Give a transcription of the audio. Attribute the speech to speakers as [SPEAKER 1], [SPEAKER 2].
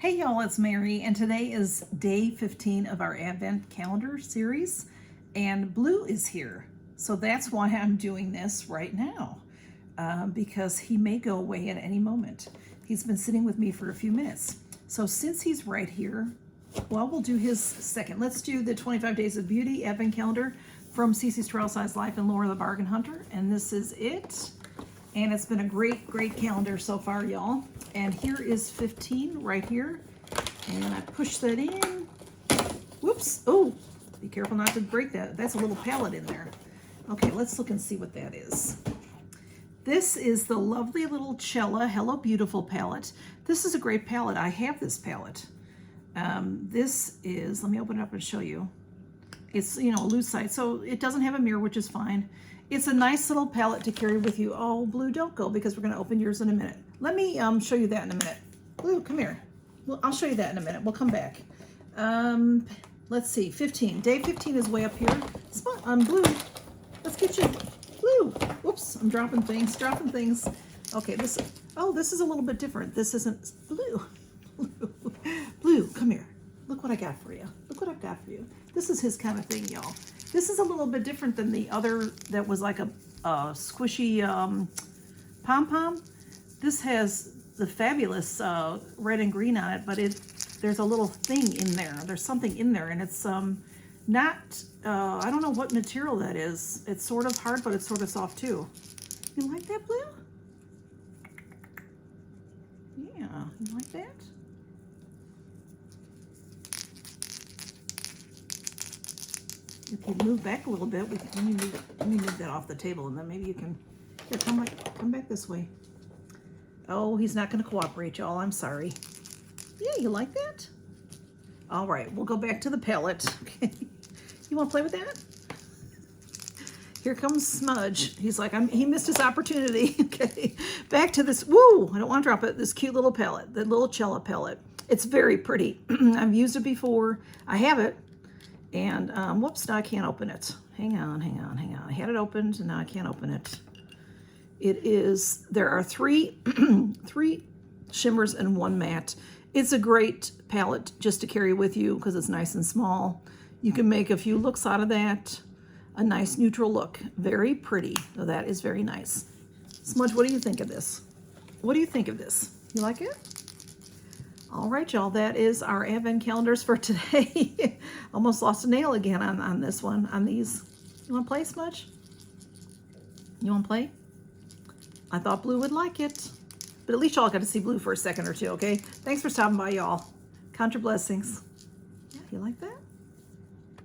[SPEAKER 1] Hey y'all, it's Mary, and today is day 15 of our Advent calendar series, and Blue is here. So that's why I'm doing this right now, because he may go away at any moment. He's been sitting with me for a few minutes. So since he's right here, well, we'll do his second. Let's do the 25 Days of Beauty Advent calendar from Cece's Trail Size Life and Laura the Bargain Hunter, and this is it. And it's been a great calendar so far, y'all. And here is 15 right here. And I push that in. Whoops. Oh, be careful not to break that. That's a little palette in there. Okay, let's look and see what that is. This is the lovely little Cella Hello Beautiful palette. This is a great palette. I have this palette. This is, let me open it up and show you. It's, you know, a loose side, so it doesn't have a mirror, which is fine. It's a nice little palette to carry with you. Oh, Blue, don't go, because we're going to open yours in a minute. Let me show you that in a minute. Blue, come here. Well, I'll show you that in a minute. We'll come back. Let's see, 15. Day 15 is way up here. Blue, let's get you. Blue, whoops, I'm dropping things. Okay, this is a little bit different. This isn't Blue. Blue, come here. Look what I got for you. This is his kind of thing, y'all. This is a little bit different than the other that was like a squishy pom-pom. This has the fabulous red and green on it, but there's a little thing in there. There's something in there, and it's not, I don't know what material that is. It's sort of hard, but it's sort of soft too. You like that, Blue? Yeah, you like that? If you move back a little bit, let me move that off the table, and then maybe you can, here, come back this way. Oh, he's not going to cooperate, y'all. I'm sorry. Yeah, you like that? All right, we'll go back to the palette. Okay. You want to play with that? Here comes Smudge. He's like, he missed his opportunity. Okay, back to this. Woo! I don't want to drop it. This cute little palette, the little Cella palette. It's very pretty. I've used it before. I have it. And whoops, now I can't open it. Hang on. I had it opened, and now I can't open it. There are three shimmers and one matte. It's a great palette just to carry with you because it's nice and small. You can make a few looks out of that. A nice neutral look. Very pretty. So that is very nice. Smudge, what do you think of this? You like it? All right, y'all, that is our Advent calendars for today. Almost lost a nail again on this one, on these. You want to play, Smudge? You want to play? I thought Blue would like it. But at least y'all got to see Blue for a second or two, okay? Thanks for stopping by, y'all. Count your blessings. Yeah, you like that?